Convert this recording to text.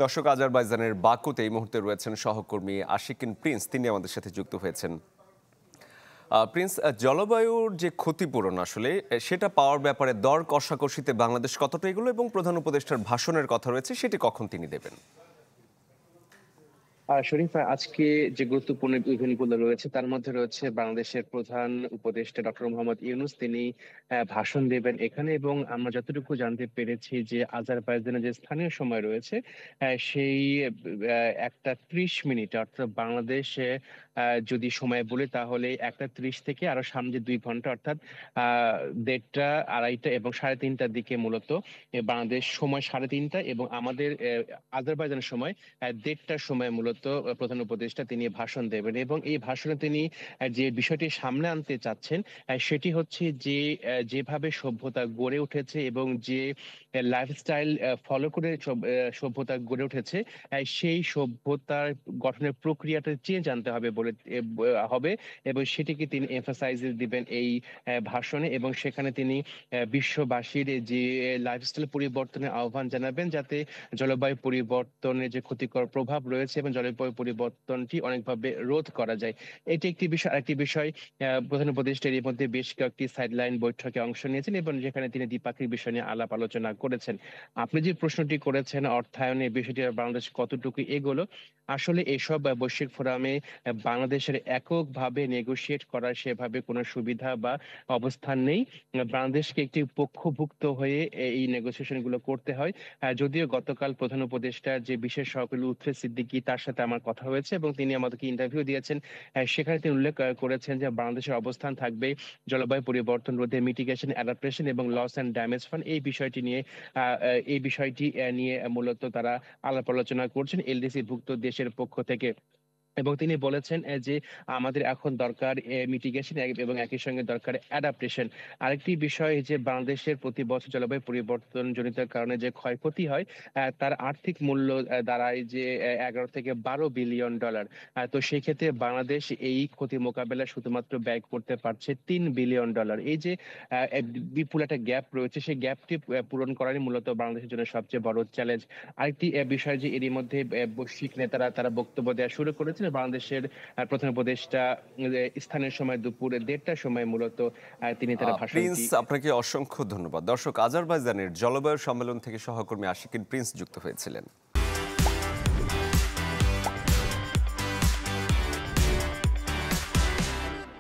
দর্শক, আজারবাইজানের বাকুতে এই মুহূর্তে রয়েছেন সহকর্মী আশিকিন প্রিন্স, তিনি আমাদের সাথে যুক্ত হয়েছেন। প্রিন্স, জলবায়ুর যে ক্ষতিপূরণ আসলে সেটা পাওয়ার ব্যাপারে দর কষাকষিতে বাংলাদেশ কতটা এগুলো এবং প্রধান উপদেষ্টার ভাষণের কথা রয়েছে সেটি কখন তিনি দেবেন? শরীফা, আজকে যে গুরুত্বপূর্ণ ইভেন্টগুলো রয়েছে তার মধ্যে রয়েছে বাংলাদেশের প্রধান উপদেষ্টা ডক্টর মোহাম্মদ ইউনূস, তিনি ভাষণ দেবেন এখানে। এবং আমরা যতটুকু জানতে পেরেছি যে আজারবাইজানের যে স্থানীয় সময় রয়েছে সেই 1টা 30 মিনিট, অর্থাৎ বাংলাদেশে যদি সময় বলি তাহলে 1টা 30 থেকে আরো সামনে 2 ঘন্টা, অর্থাৎ 1:30, 2:30 এবং 3:30টার দিকে মূলত বাংলাদেশ সময় 3:30 এবং আমাদের আজারবাইজানের সময় 1:30টার সময় মূলত প্রধান উপদেষ্টা তিনি ভাষণ দেবেন। এবং এই ভাষণে তিনি যে বিষয়টি সামনে আনতে চাচ্ছেন সেটি হচ্ছে যে যেভাবে সভ্যতা গড়ে উঠেছে এবং যে লাইফস্টাইল ফলো করে সভ্যতা গড়ে উঠেছে, সেই সভ্যতার গঠনের প্রক্রিয়াটা চেঞ্জ আনতে হবে বলে হবে। এবং সেটিকে তিনি এমফাসাইজ দিবেন এই ভাষণে। এবং সেখানে তিনি বিশ্ববাসীর যে লাইফস্টাইল পরিবর্তনের আহ্বান জানাবেন, যাতে জলবায়ু পরিবর্তনের যে ক্ষতিকর প্রভাব রয়েছে এবং জলবায়ু পরিবর্তনটি অনেকভাবে রোধ করা যায়। এটি একটি বিষয়। আরেকটি বিষয়, প্রধান উপদেষ্টা এর মধ্যে বেশ কয়েকটি সাইডলাইন বৈঠকে অংশ নিয়েছেন এবং যেখানে তিনি দ্বিপাক্ষিক বিষয় নিয়ে আলাপ আলোচনা করেছেন। আপনি যে প্রশ্নটি করেছেন অর্থায়নের বিষয়টি বাংলাদেশ কতটুকু এগোলো, আসলে এসব বৈশ্বিক ফোরামে বাংলাদেশের এককভাবে নেগোশিয়েট করার সেভাবে কোনো সুবিধা বা অবস্থান নেই। বাংলাদেশকে একটি পক্ষভুক্ত হয়ে এই নেগোসিয়েশন গুলো করতে হয়। যদিও গতকাল প্রধান উপদেষ্টার যে বিশেষ সহকারী লুৎফর সিদ্দিকী, তার সাথে আমার কথা হয়েছে এবং তিনি আমাদেরকে ইন্টারভিউ দিয়েছেন। সেখানে তিনি উল্লেখ করেছেন যে বাংলাদেশের অবস্থান থাকবে জলবায়ু পরিবর্তন রোধে মিটিগেশন, অ্যাডাপ্টেশন এবং লস অ্যান্ড ড্যামেজ ফান্ড। এই বিষয়টি নিয়ে মূলত তারা আলাপ আলোচনা করছেন এলডিসি ভুক্ত দেশের পক্ষ থেকে। এবং তিনি বলেছেন যে আমাদের এখন দরকার মিটিগেশন এবং একই সঙ্গে দরকার অ্যাডাপ্টেশন। আরেকটি বিষয় যে বাংলাদেশের প্রতি বছর জলবায়ু পরিবর্তন জনিত কারণে যে ক্ষয়ক্ষতি হয় তার আর্থিক মূল্য দাঁড়ায় যে 11 থেকে 12 বিলিয়ন ডলার। তো সেই ক্ষেত্রে বাংলাদেশ এই ক্ষতি মোকাবেলায় শুধুমাত্র ব্যয় করতে পারছে 3 বিলিয়ন ডলার। এই যে বিপুল একটা গ্যাপ রয়েছে, সেই গ্যাপটি পূরণ করারই মূলত বাংলাদেশের জন্য সবচেয়ে বড় চ্যালেঞ্জ। আরেকটি বিষয় যে এরই মধ্যে বৈশ্বিক নেতারা তারা বক্তব্য দেওয়া শুরু করেছেন। বাংলাদেশের প্রধান উপদেষ্টা স্থানীয় সময় দুপুর 1:30টার সময় মূলত তিনি তার প্রিন্স, ভাষণটি। আপনাকে অসংখ্য ধন্যবাদ। দর্শক, আজারবাইজানের জলবায়ু সম্মেলন থেকে সহকর্মী আশিকিন প্রিন্স যুক্ত হয়েছিলেন।